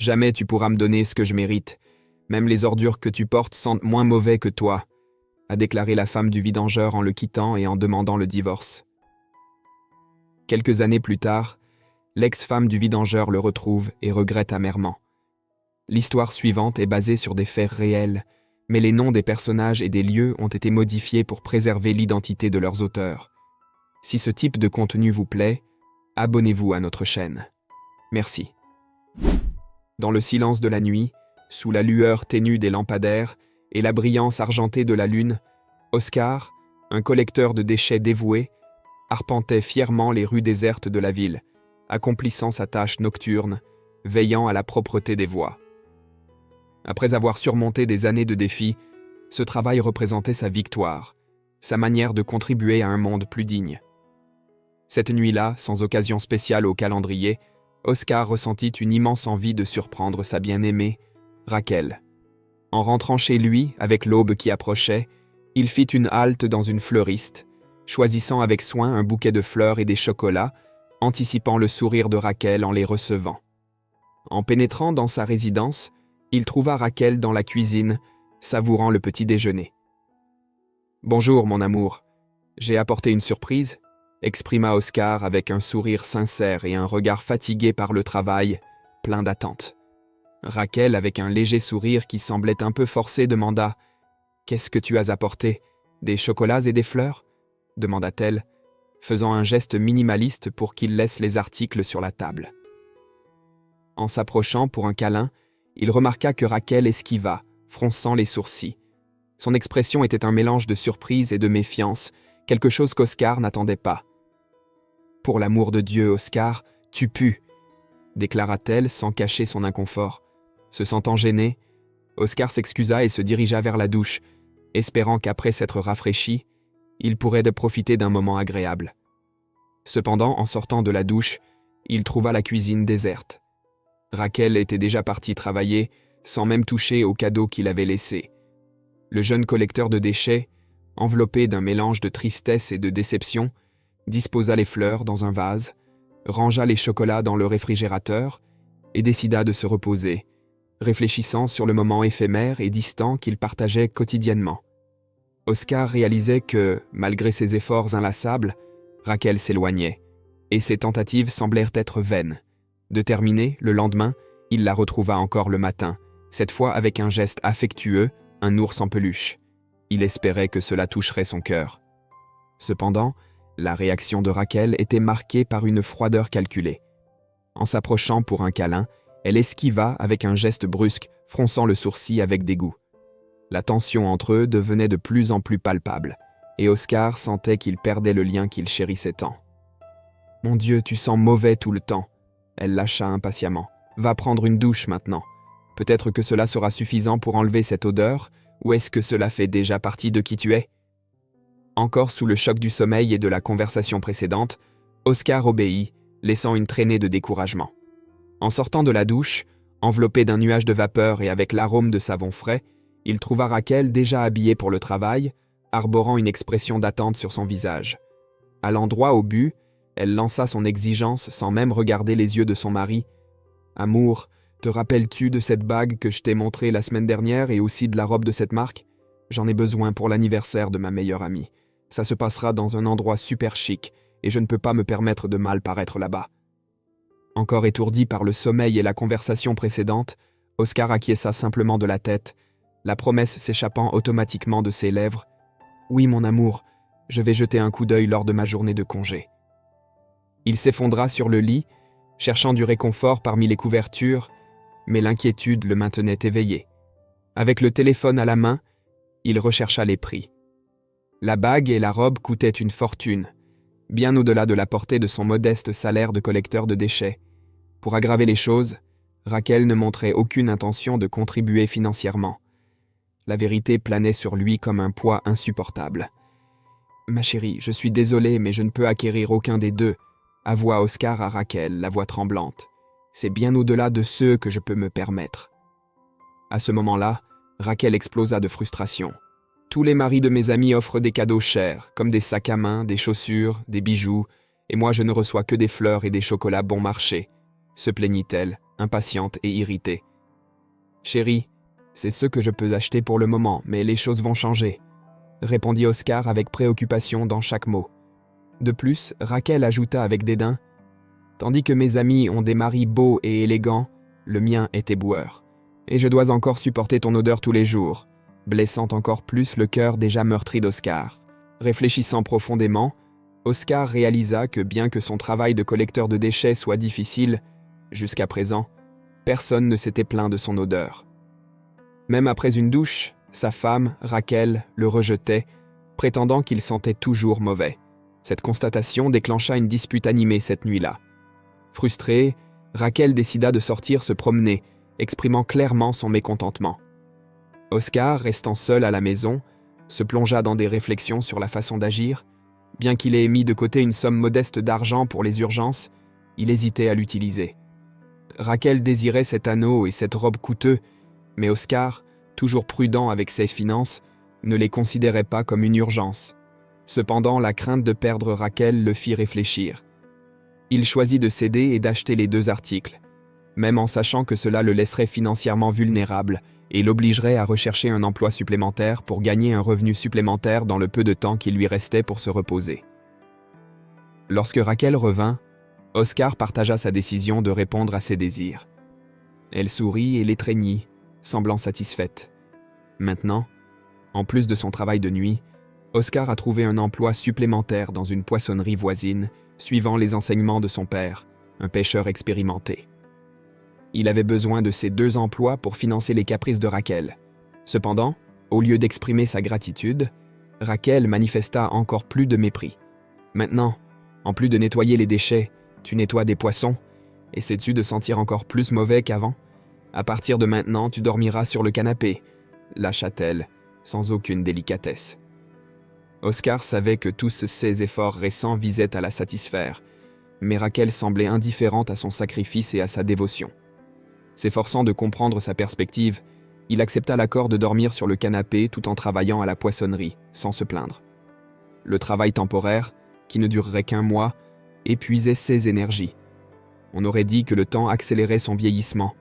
Jamais tu pourras me donner ce que je mérite. Même les ordures que tu portes sentent moins mauvais que toi, a déclaré la femme du vidangeur en le quittant et en demandant le divorce. Quelques années plus tard, l'ex-femme du vidangeur le retrouve et regrette amèrement. L'histoire suivante est basée sur des faits réels, mais les noms des personnages et des lieux ont été modifiés pour préserver l'identité de leurs auteurs. Si ce type de contenu vous plaît, abonnez-vous à notre chaîne. Merci. Dans le silence de la nuit, sous la lueur ténue des lampadaires et la brillance argentée de la lune, Oscar, un collecteur de déchets dévoué, arpentait fièrement les rues désertes de la ville, accomplissant sa tâche nocturne, veillant à la propreté des voies. Après avoir surmonté des années de défis, ce travail représentait sa victoire, sa manière de contribuer à un monde plus digne. Cette nuit-là, sans occasion spéciale au calendrier, Oscar ressentit une immense envie de surprendre sa bien-aimée, Raquel. En rentrant chez lui, avec l'aube qui approchait, il fit une halte dans une fleuriste, choisissant avec soin un bouquet de fleurs et des chocolats, anticipant le sourire de Raquel en les recevant. En pénétrant dans sa résidence, il trouva Raquel dans la cuisine, savourant le petit déjeuner. « Bonjour, mon amour. J'ai apporté une surprise », exprima Oscar avec un sourire sincère et un regard fatigué par le travail, plein d'attente. Raquel, avec un léger sourire qui semblait un peu forcé, demanda « Qu'est-ce que tu as apporté? Des chocolats et des fleurs ?» demanda-t-elle, faisant un geste minimaliste pour qu'il laisse les articles sur la table. En s'approchant pour un câlin, il remarqua que Raquel esquiva, fronçant les sourcils. Son expression était un mélange de surprise et de méfiance, quelque chose qu'Oscar n'attendait pas. « Pour l'amour de Dieu, Oscar, tu pues !» déclara-t-elle sans cacher son inconfort. Se sentant gêné, Oscar s'excusa et se dirigea vers la douche, espérant qu'après s'être rafraîchi, il pourrait profiter d'un moment agréable. Cependant, en sortant de la douche, il trouva la cuisine déserte. Raquel était déjà partie travailler, sans même toucher au cadeau qu'il avait laissé. Le jeune collecteur de déchets, enveloppé d'un mélange de tristesse et de déception, disposa les fleurs dans un vase, rangea les chocolats dans le réfrigérateur et décida de se reposer, réfléchissant sur le moment éphémère et distant qu'il partageait quotidiennement. Oscar réalisait que, malgré ses efforts inlassables, Raquel s'éloignait, et ses tentatives semblèrent être vaines. Déterminé, le lendemain, il la retrouva encore le matin, cette fois avec un geste affectueux, un ours en peluche. Il espérait que cela toucherait son cœur. Cependant, la réaction de Raquel était marquée par une froideur calculée. En s'approchant pour un câlin, elle esquiva avec un geste brusque, fronçant le sourcil avec dégoût. La tension entre eux devenait de plus en plus palpable, et Oscar sentait qu'il perdait le lien qu'il chérissait tant. « Mon Dieu, tu sens mauvais tout le temps !» Elle lâcha impatiemment. « Va prendre une douche maintenant. Peut-être que cela sera suffisant pour enlever cette odeur, ou est-ce que cela fait déjà partie de qui tu es ?» Encore sous le choc du sommeil et de la conversation précédente, Oscar obéit, laissant une traînée de découragement. En sortant de la douche, enveloppé d'un nuage de vapeur et avec l'arôme de savon frais, il trouva Raquel déjà habillée pour le travail, arborant une expression d'attente sur son visage. Allant droit au but, elle lança son exigence sans même regarder les yeux de son mari. « Amour, te rappelles-tu de cette bague que je t'ai montrée la semaine dernière et aussi de la robe de cette marque? J'en ai besoin pour l'anniversaire de ma meilleure amie. Ça se passera dans un endroit super chic et je ne peux pas me permettre de mal paraître là-bas. » Encore étourdi par le sommeil et la conversation précédente, Oscar acquiesça simplement de la tête, la promesse s'échappant automatiquement de ses lèvres. « Oui, mon amour, je vais jeter un coup d'œil lors de ma journée de congé. » Il s'effondra sur le lit, cherchant du réconfort parmi les couvertures, mais l'inquiétude le maintenait éveillé. Avec le téléphone à la main, il rechercha les prix. La bague et la robe coûtaient une fortune, bien au-delà de la portée de son modeste salaire de collecteur de déchets. Pour aggraver les choses, Raquel ne montrait aucune intention de contribuer financièrement. La vérité planait sur lui comme un poids insupportable. « Ma chérie, je suis désolé, mais je ne peux acquérir aucun des deux », avoua Oscar à Raquel, la voix tremblante. « C'est bien au-delà de ceux que je peux me permettre. » À ce moment-là, Raquel explosa de frustration. « Tous les maris de mes amis offrent des cadeaux chers, comme des sacs à main, des chaussures, des bijoux, et moi je ne reçois que des fleurs et des chocolats bon marché, » se plaignit-elle, impatiente et irritée. « Chérie, c'est ce que je peux acheter pour le moment, mais les choses vont changer, » répondit Oscar avec préoccupation dans chaque mot. De plus, Raquel ajouta avec dédain « Tandis que mes amis ont des maris beaux et élégants, le mien est éboueur. Et je dois encore supporter ton odeur tous les jours, » blessant encore plus le cœur déjà meurtri d'Oscar. Réfléchissant profondément, Oscar réalisa que bien que son travail de collecteur de déchets soit difficile, jusqu'à présent, personne ne s'était plaint de son odeur. Même après une douche, sa femme, Raquel, le rejetait, prétendant qu'il sentait toujours mauvais. Cette constatation déclencha une dispute animée cette nuit-là. Frustrée, Raquel décida de sortir se promener, exprimant clairement son mécontentement. Oscar, restant seul à la maison, se plongea dans des réflexions sur la façon d'agir. Bien qu'il ait mis de côté une somme modeste d'argent pour les urgences, il hésitait à l'utiliser. Raquel désirait cet anneau et cette robe coûteux, mais Oscar, toujours prudent avec ses finances, ne les considérait pas comme une urgence. Cependant, la crainte de perdre Raquel le fit réfléchir. Il choisit de céder et d'acheter les 2 articles, même en sachant que cela le laisserait financièrement vulnérable et l'obligerait à rechercher un emploi supplémentaire pour gagner un revenu supplémentaire dans le peu de temps qu'il lui restait pour se reposer. Lorsque Raquel revint, Oscar partagea sa décision de répondre à ses désirs. Elle sourit et l'étreignit, semblant satisfaite. Maintenant, en plus de son travail de nuit, Oscar a trouvé un emploi supplémentaire dans une poissonnerie voisine, suivant les enseignements de son père, un pêcheur expérimenté. Il avait besoin de ces 2 emplois pour financer les caprices de Raquel. Cependant, au lieu d'exprimer sa gratitude, Raquel manifesta encore plus de mépris. « Maintenant, en plus de nettoyer les déchets, tu nettoies des poissons, et sais-tu de sentir encore plus mauvais qu'avant? À partir de maintenant, tu dormiras sur le canapé, » lâcha-t-elle, sans aucune délicatesse. Oscar savait que tous ses efforts récents visaient à la satisfaire, mais Raquel semblait indifférente à son sacrifice et à sa dévotion. S'efforçant de comprendre sa perspective, il accepta l'accord de dormir sur le canapé tout en travaillant à la poissonnerie, sans se plaindre. Le travail temporaire, qui ne durerait qu'1 mois, épuisait ses énergies. On aurait dit que le temps accélérait son vieillissement.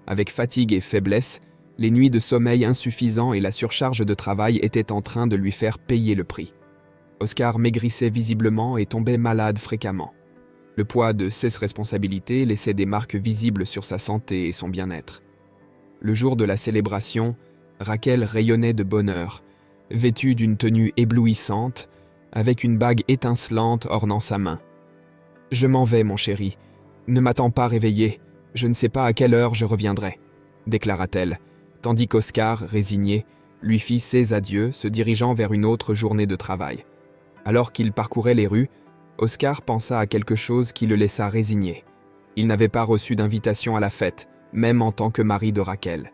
Avec fatigue et faiblesse, les nuits de sommeil insuffisants et la surcharge de travail étaient en train de lui faire payer le prix. Oscar maigrissait visiblement et tombait malade fréquemment. Le poids de ses responsabilités laissait des marques visibles sur sa santé et son bien-être. Le jour de la célébration, Raquel rayonnait de bonheur, vêtue d'une tenue éblouissante, avec une bague étincelante ornant sa main. « Je m'en vais, mon chéri. Ne m'attends pas réveillé. Je ne sais pas à quelle heure je reviendrai, » déclara-t-elle, tandis qu'Oscar, résigné, lui fit ses adieux, se dirigeant vers une autre journée de travail. Alors qu'il parcourait les rues, Oscar pensa à quelque chose qui le laissa résigné. Il n'avait pas reçu d'invitation à la fête, même en tant que mari de Raquel.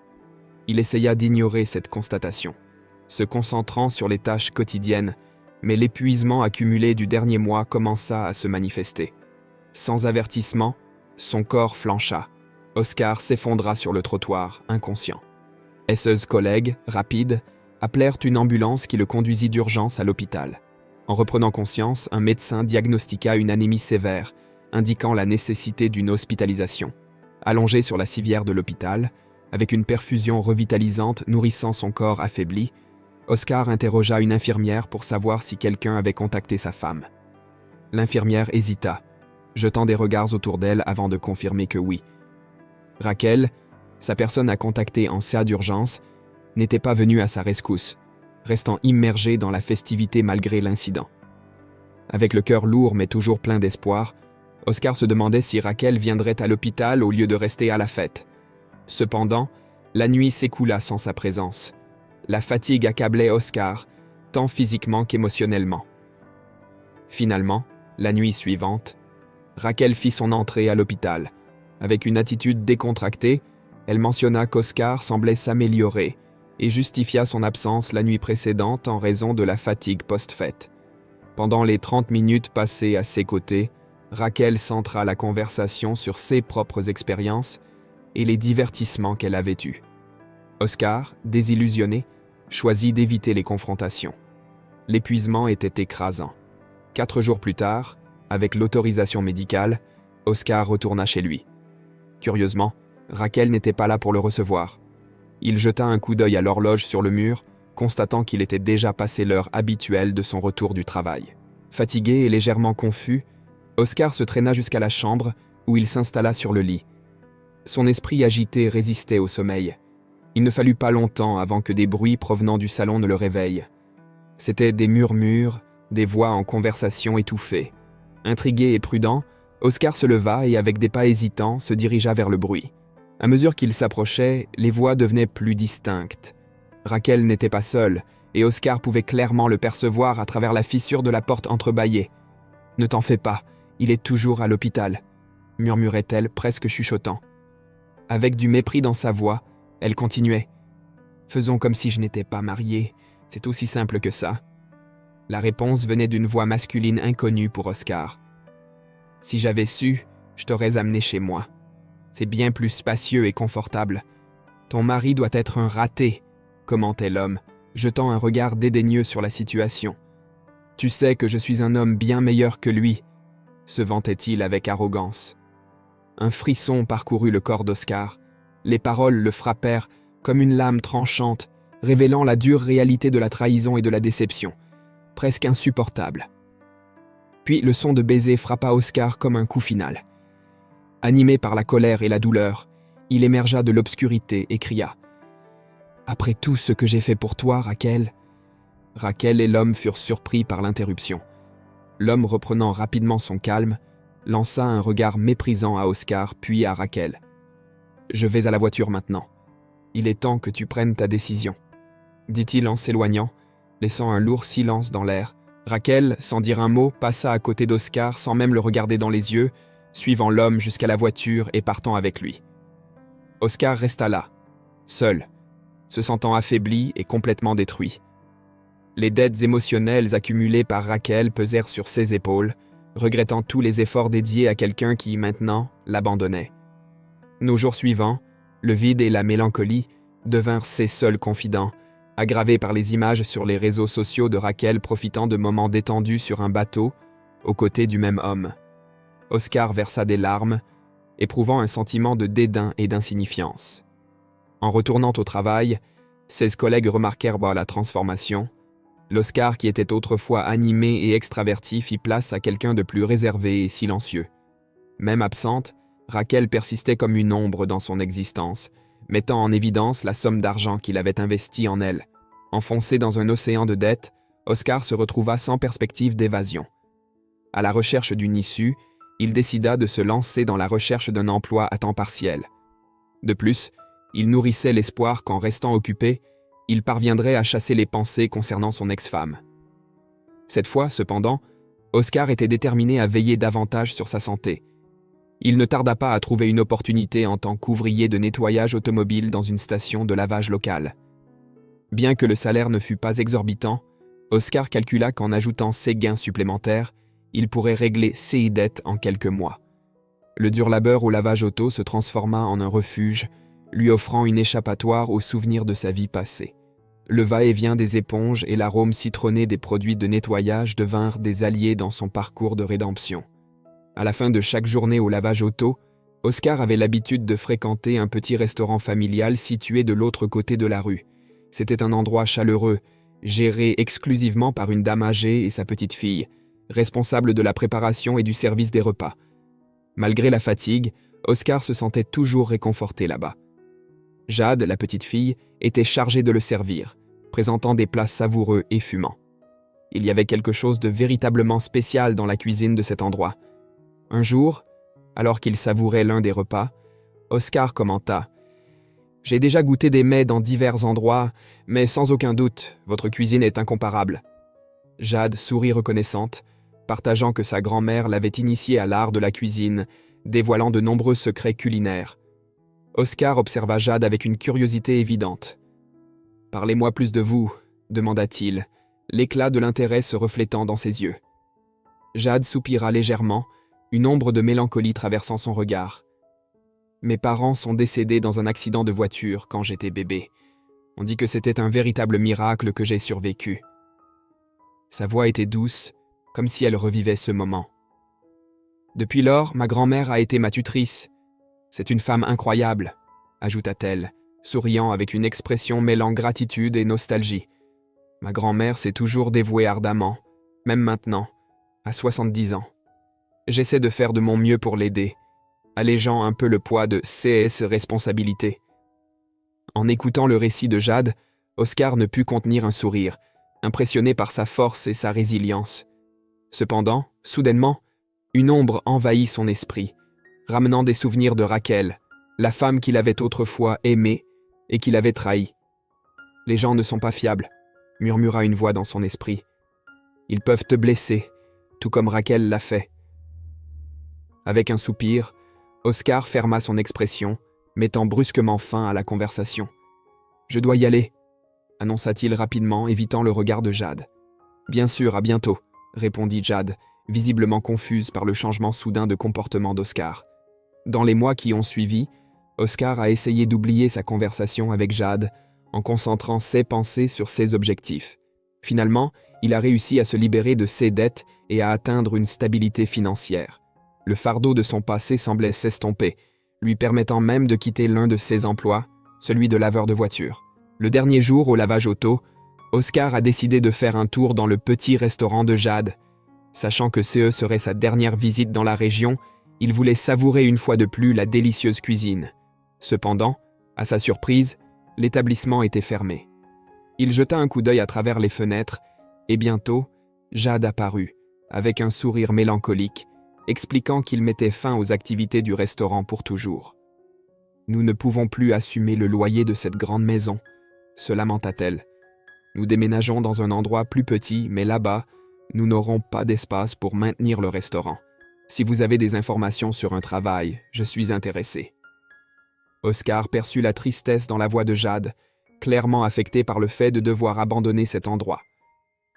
Il essaya d'ignorer cette constatation, se concentrant sur les tâches quotidiennes, mais l'épuisement accumulé du dernier mois commença à se manifester. Sans avertissement, son corps flancha. Oscar s'effondra sur le trottoir, inconscient. Esseuse collègues, rapides, appelèrent une ambulance qui le conduisit d'urgence à l'hôpital. En reprenant conscience, un médecin diagnostiqua une anémie sévère, indiquant la nécessité d'une hospitalisation. Allongé sur la civière de l'hôpital, avec une perfusion revitalisante nourrissant son corps affaibli, Oscar interrogea une infirmière pour savoir si quelqu'un avait contacté sa femme. L'infirmière hésita, jetant des regards autour d'elle avant de confirmer que oui. Raquel, sa personne à contacter en cas d'urgence, n'était pas venue à sa rescousse, restant immergée dans la festivité malgré l'incident. Avec le cœur lourd mais toujours plein d'espoir, Oscar se demandait si Raquel viendrait à l'hôpital au lieu de rester à la fête. Cependant, la nuit s'écoula sans sa présence. La fatigue accablait Oscar, tant physiquement qu'émotionnellement. Finalement, la nuit suivante, Raquel fit son entrée à l'hôpital. Avec une attitude décontractée, elle mentionna qu'Oscar semblait s'améliorer et justifia son absence la nuit précédente en raison de la fatigue post-fête. Pendant les 30 minutes passées à ses côtés, Raquel centra la conversation sur ses propres expériences et les divertissements qu'elle avait eus. Oscar, désillusionné, choisit d'éviter les confrontations. L'épuisement était écrasant. 4 jours plus tard, avec l'autorisation médicale, Oscar retourna chez lui. Curieusement, Raquel n'était pas là pour le recevoir. Il jeta un coup d'œil à l'horloge sur le mur, constatant qu'il était déjà passé l'heure habituelle de son retour du travail. Fatigué et légèrement confus, Oscar se traîna jusqu'à la chambre où il s'installa sur le lit. Son esprit agité résistait au sommeil. Il ne fallut pas longtemps avant que des bruits provenant du salon ne le réveillent. C'étaient des murmures, des voix en conversation étouffées. Intrigué et prudent, Oscar se leva et avec des pas hésitants se dirigea vers le bruit. À mesure qu'il s'approchait, les voix devenaient plus distinctes. Raquel n'était pas seule, et Oscar pouvait clairement le percevoir à travers la fissure de la porte entrebâillée. « Ne t'en fais pas, il est toujours à l'hôpital », murmurait-elle presque chuchotant. Avec du mépris dans sa voix, elle continuait. « Faisons comme si je n'étais pas mariée, c'est aussi simple que ça. » La réponse venait d'une voix masculine inconnue pour Oscar. « Si j'avais su, je t'aurais amené chez moi. C'est bien plus spacieux et confortable. Ton mari doit être un raté, » commentait l'homme, jetant un regard dédaigneux sur la situation. « Tu sais que je suis un homme bien meilleur que lui, » se vantait-il avec arrogance. Un frisson parcourut le corps d'Oscar. Les paroles le frappèrent comme une lame tranchante, révélant la dure réalité de la trahison et de la déception, presque insupportable. Puis le son de baiser frappa Oscar comme un coup final. Animé par la colère et la douleur, il émergea de l'obscurité et cria « Après tout ce que j'ai fait pour toi, Raquel ?» Raquel et l'homme furent surpris par l'interruption. L'homme, reprenant rapidement son calme, lança un regard méprisant à Oscar puis à Raquel. « Je vais à la voiture maintenant. Il est temps que tu prennes ta décision, » dit-il en s'éloignant, laissant un lourd silence dans l'air. Raquel, sans dire un mot, passa à côté d'Oscar sans même le regarder dans les yeux, suivant l'homme jusqu'à la voiture et partant avec lui. Oscar resta là, seul, se sentant affaibli et complètement détruit. Les dettes émotionnelles accumulées par Raquel pesèrent sur ses épaules, regrettant tous les efforts dédiés à quelqu'un qui, maintenant, l'abandonnait. Nos jours suivants, le vide et la mélancolie devinrent ses seuls confidents, aggravés par les images sur les réseaux sociaux de Raquel profitant de moments détendus sur un bateau, aux côtés du même homme. Oscar versa des larmes, éprouvant un sentiment de dédain et d'insignifiance. En retournant au travail, ses collègues remarquèrent la transformation. L'Oscar qui était autrefois animé et extraverti fit place à quelqu'un de plus réservé et silencieux. Même absente, Raquel persistait comme une ombre dans son existence, mettant en évidence la somme d'argent qu'il avait investie en elle. Enfoncé dans un océan de dettes, Oscar se retrouva sans perspective d'évasion. À la recherche d'une issue, il décida de se lancer dans la recherche d'un emploi à temps partiel. De plus, il nourrissait l'espoir qu'en restant occupé, il parviendrait à chasser les pensées concernant son ex-femme. Cette fois, cependant, Oscar était déterminé à veiller davantage sur sa santé. Il ne tarda pas à trouver une opportunité en tant qu'ouvrier de nettoyage automobile dans une station de lavage locale. Bien que le salaire ne fût pas exorbitant, Oscar calcula qu'en ajoutant ses gains supplémentaires, il pourrait régler ses dettes en quelques mois. Le dur labeur au lavage auto se transforma en un refuge, lui offrant une échappatoire aux souvenirs de sa vie passée. Le va-et-vient des éponges et l'arôme citronné des produits de nettoyage devinrent des alliés dans son parcours de rédemption. À la fin de chaque journée au lavage auto, Oscar avait l'habitude de fréquenter un petit restaurant familial situé de l'autre côté de la rue. C'était un endroit chaleureux, géré exclusivement par une dame âgée et sa petite fille, responsable de la préparation et du service des repas. Malgré la fatigue, Oscar se sentait toujours réconforté là-bas. Jade, la petite fille, était chargée de le servir, présentant des plats savoureux et fumants. Il y avait quelque chose de véritablement spécial dans la cuisine de cet endroit. Un jour, alors qu'il savourait l'un des repas, Oscar commenta « J'ai déjà goûté des mets dans divers endroits, mais sans aucun doute, votre cuisine est incomparable. » Jade sourit reconnaissante, partageant que sa grand-mère l'avait initiée à l'art de la cuisine, dévoilant de nombreux secrets culinaires. Oscar observa Jade avec une curiosité évidente. « Parlez-moi plus de vous » demanda-t-il, l'éclat de l'intérêt se reflétant dans ses yeux. Jade soupira légèrement, une ombre de mélancolie traversant son regard. « Mes parents sont décédés dans un accident de voiture quand j'étais bébé. On dit que c'était un véritable miracle que j'ai survécu. » Sa voix était douce, comme si elle revivait ce moment. « Depuis lors, ma grand-mère a été ma tutrice. C'est une femme incroyable, ajouta-t-elle, souriant avec une expression mêlant gratitude et nostalgie. Ma grand-mère s'est toujours dévouée ardemment, même maintenant, à 70 ans. J'essaie de faire de mon mieux pour l'aider, allégeant un peu le poids de ses responsabilités. En écoutant le récit de Jade, Oscar ne put contenir un sourire, impressionné par sa force et sa résilience. Cependant, soudainement, une ombre envahit son esprit, ramenant des souvenirs de Raquel, la femme qu'il avait autrefois aimée et qu'il avait trahie. « Les gens ne sont pas fiables », murmura une voix dans son esprit. « Ils peuvent te blesser, tout comme Raquel l'a fait. » Avec un soupir, Oscar ferma son expression, mettant brusquement fin à la conversation. « Je dois y aller », annonça-t-il rapidement, évitant le regard de Jade. « Bien sûr, à bientôt », répondit Jade, visiblement confuse par le changement soudain de comportement d'Oscar. Dans les mois qui ont suivi, Oscar a essayé d'oublier sa conversation avec Jade en concentrant ses pensées sur ses objectifs. Finalement, il a réussi à se libérer de ses dettes et à atteindre une stabilité financière. Le fardeau de son passé semblait s'estomper, lui permettant même de quitter l'un de ses emplois, celui de laveur de voiture. Le dernier jour au lavage auto, Oscar a décidé de faire un tour dans le petit restaurant de Jade. Sachant que ce serait sa dernière visite dans la région, il voulait savourer une fois de plus la délicieuse cuisine. Cependant, à sa surprise, l'établissement était fermé. Il jeta un coup d'œil à travers les fenêtres, et bientôt, Jade apparut, avec un sourire mélancolique, expliquant qu'il mettait fin aux activités du restaurant pour toujours. « Nous ne pouvons plus assumer le loyer de cette grande maison », se lamenta-t-elle. « Nous déménageons dans un endroit plus petit, mais là-bas, nous n'aurons pas d'espace pour maintenir le restaurant. Si vous avez des informations sur un travail, je suis intéressé. » Oscar perçut la tristesse dans la voix de Jade, clairement affecté par le fait de devoir abandonner cet endroit.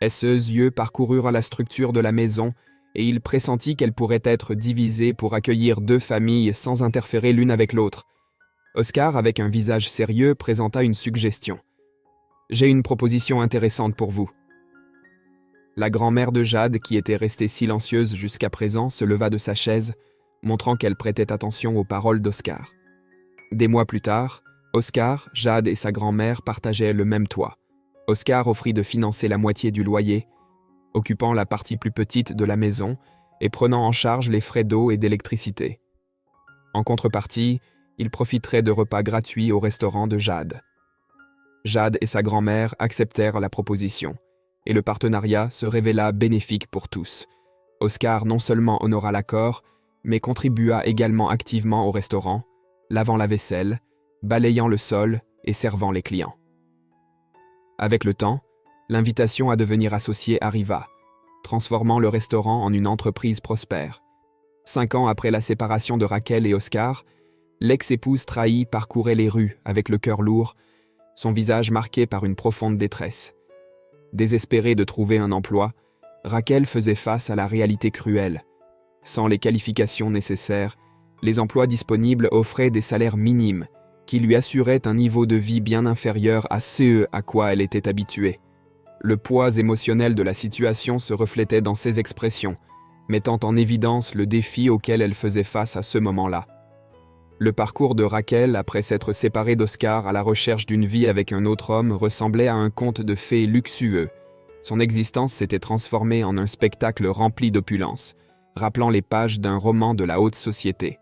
Ses yeux parcoururent la structure de la maison et il pressentit qu'elle pourrait être divisée pour accueillir 2 familles sans interférer l'une avec l'autre. Oscar, avec un visage sérieux, présenta une suggestion. « J'ai une proposition intéressante pour vous. » La grand-mère de Jade, qui était restée silencieuse jusqu'à présent, se leva de sa chaise, montrant qu'elle prêtait attention aux paroles d'Oscar. Des mois plus tard, Oscar, Jade et sa grand-mère partageaient le même toit. Oscar offrit de financer la moitié du loyer, occupant la partie plus petite de la maison et prenant en charge les frais d'eau et d'électricité. En contrepartie, il profiterait de repas gratuits au restaurant de Jade. Jade et sa grand-mère acceptèrent la proposition, et le partenariat se révéla bénéfique pour tous. Oscar non seulement honora l'accord, mais contribua également activement au restaurant, lavant la vaisselle, balayant le sol et servant les clients. Avec le temps, l'invitation à devenir associé arriva, transformant le restaurant en une entreprise prospère. 5 ans après la séparation de Raquel et Oscar, l'ex-épouse trahie parcourait les rues avec le cœur lourd, son visage marqué par une profonde détresse. Désespérée de trouver un emploi, Raquel faisait face à la réalité cruelle. Sans les qualifications nécessaires, les emplois disponibles offraient des salaires minimes qui lui assuraient un niveau de vie bien inférieur à ce à quoi elle était habituée. Le poids émotionnel de la situation se reflétait dans ses expressions, mettant en évidence le défi auquel elle faisait face à ce moment-là. Le parcours de Raquel, après s'être séparée d'Oscar à la recherche d'une vie avec un autre homme, ressemblait à un conte de fées luxueux. Son existence s'était transformée en un spectacle rempli d'opulence, rappelant les pages d'un roman de la haute société.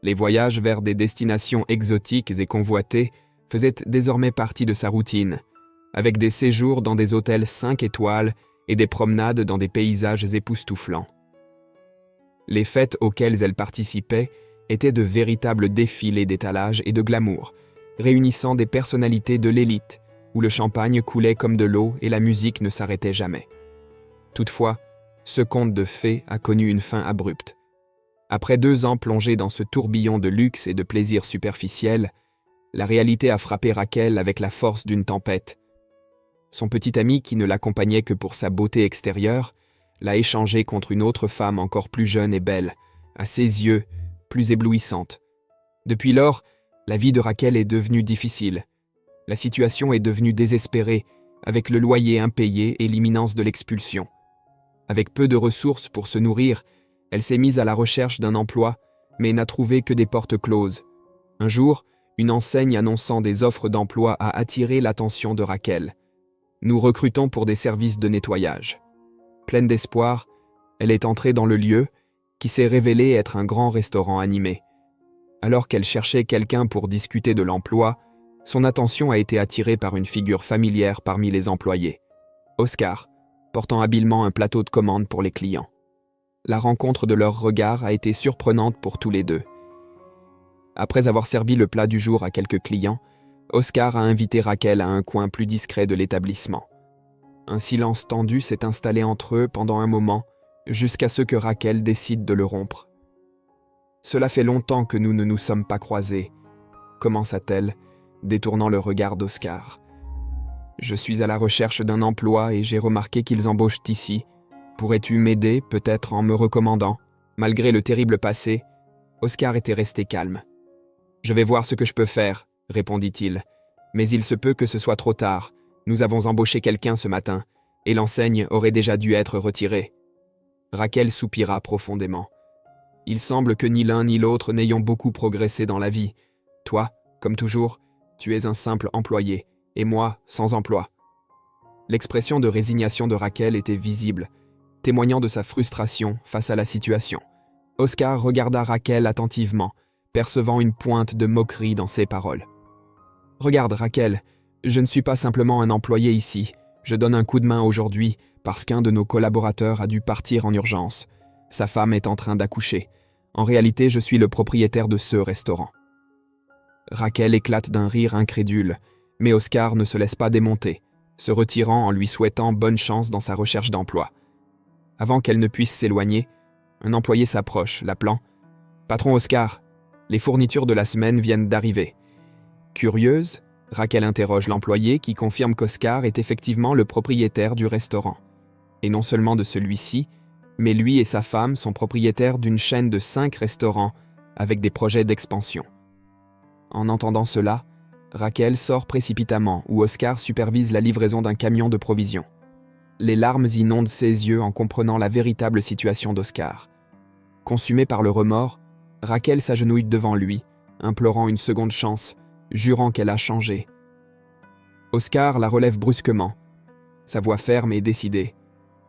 Les voyages vers des destinations exotiques et convoitées faisaient désormais partie de sa routine, avec des séjours dans des hôtels 5 étoiles et des promenades dans des paysages époustouflants. Les fêtes auxquelles elle participait étaient de véritables défilés d'étalage et de glamour, réunissant des personnalités de l'élite, où le champagne coulait comme de l'eau et la musique ne s'arrêtait jamais. Toutefois, ce conte de fées a connu une fin abrupte. Après 2 ans plongés dans ce tourbillon de luxe et de plaisirs superficiels, la réalité a frappé Raquel avec la force d'une tempête. Son petit ami, qui ne l'accompagnait que pour sa beauté extérieure, l'a échangé contre une autre femme encore plus jeune et belle, à ses yeux, plus éblouissante. Depuis lors, la vie de Raquel est devenue difficile. La situation est devenue désespérée, avec le loyer impayé et l'imminence de l'expulsion. Avec peu de ressources pour se nourrir, elle s'est mise à la recherche d'un emploi, mais n'a trouvé que des portes closes. Un jour, une enseigne annonçant des offres d'emploi a attiré l'attention de Raquel. Nous recrutons pour des services de nettoyage. Pleine d'espoir, elle est entrée dans le lieu, qui s'est révélé être un grand restaurant animé. Alors qu'elle cherchait quelqu'un pour discuter de l'emploi, son attention a été attirée par une figure familière parmi les employés. Oscar, portant habilement un plateau de commande pour les clients. La rencontre de leurs regards a été surprenante pour tous les deux. Après avoir servi le plat du jour à quelques clients, Oscar a invité Raquel à un coin plus discret de l'établissement. Un silence tendu s'est installé entre eux pendant un moment, jusqu'à ce que Raquel décide de le rompre. « Cela fait longtemps que nous ne nous sommes pas croisés », commença-t-elle, détournant le regard d'Oscar. « Je suis à la recherche d'un emploi et j'ai remarqué qu'ils embauchent ici. Pourrais-tu m'aider, peut-être en me recommandant ?» Malgré le terrible passé, Oscar était resté calme. « Je vais voir ce que je peux faire, » répondit-il. « Mais il se peut que ce soit trop tard. Nous avons embauché quelqu'un ce matin, et l'enseigne aurait déjà dû être retirée. » Raquel soupira profondément. « Il semble que ni l'un ni l'autre n'ayons beaucoup progressé dans la vie. Toi, comme toujours, tu es un simple employé, et moi, sans emploi. » L'expression de résignation de Raquel était visible, témoignant de sa frustration face à la situation. Oscar regarda Raquel attentivement, percevant une pointe de moquerie dans ses paroles. « Regarde, Raquel, je ne suis pas simplement un employé ici. Je donne un coup de main aujourd'hui parce qu'un de nos collaborateurs a dû partir en urgence. Sa femme est en train d'accoucher. En réalité, je suis le propriétaire de ce restaurant. » Raquel éclate d'un rire incrédule, mais Oscar ne se laisse pas démonter, se retirant en lui souhaitant bonne chance dans sa recherche d'emploi. Avant qu'elle ne puisse s'éloigner, un employé s'approche, l'appelant « Patron Oscar, les fournitures de la semaine viennent d'arriver. » Curieuse, Raquel interroge l'employé qui confirme qu'Oscar est effectivement le propriétaire du restaurant. Et non seulement de celui-ci, mais lui et sa femme sont propriétaires d'une chaîne de 5 restaurants avec des projets d'expansion. En entendant cela, Raquel sort précipitamment où Oscar supervise la livraison d'un camion de provisions. Les larmes inondent ses yeux en comprenant la véritable situation d'Oscar. Consumée par le remords, Raquel s'agenouille devant lui, implorant une seconde chance, jurant qu'elle a changé. Oscar la relève brusquement, sa voix ferme et décidée.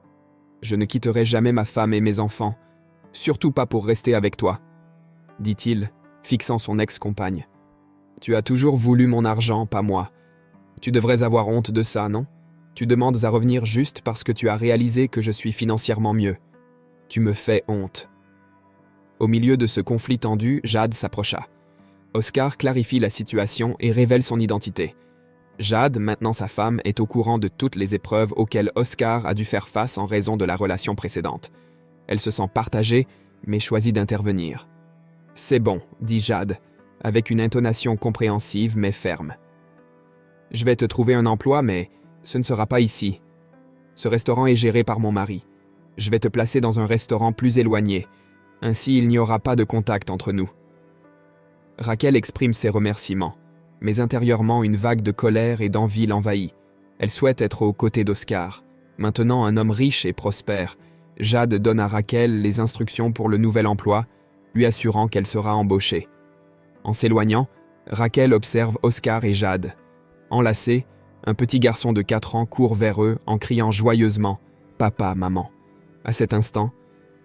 « Je ne quitterai jamais ma femme et mes enfants, surtout pas pour rester avec toi, » dit-il, fixant son ex-compagne. « Tu as toujours voulu mon argent, pas moi. Tu devrais avoir honte de ça, non ? Tu demandes à revenir juste parce que tu as réalisé que je suis financièrement mieux. Tu me fais honte. » Au milieu de ce conflit tendu, Jade s'approcha. Oscar clarifie la situation et révèle son identité. Jade, maintenant sa femme, est au courant de toutes les épreuves auxquelles Oscar a dû faire face en raison de la relation précédente. Elle se sent partagée, mais choisit d'intervenir. « C'est bon, » dit Jade, avec une intonation compréhensive mais ferme. « Je vais te trouver un emploi, mais ce ne sera pas ici. Ce restaurant est géré par mon mari. Je vais te placer dans un restaurant plus éloigné. Ainsi, il n'y aura pas de contact entre nous. » Raquel exprime ses remerciements, mais intérieurement une vague de colère et d'envie l'envahit. Elle souhaite être aux côtés d'Oscar. Maintenant un homme riche et prospère, Jade donne à Raquel les instructions pour le nouvel emploi, lui assurant qu'elle sera embauchée. En s'éloignant, Raquel observe Oscar et Jade. Enlacés, un petit garçon de 4 ans court vers eux en criant joyeusement « Papa, maman ». À cet instant,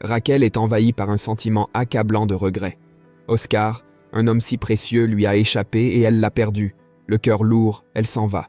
Raquel est envahie par un sentiment accablant de regret. Oscar, un homme si précieux, lui a échappé et elle l'a perdu. Le cœur lourd, elle s'en va.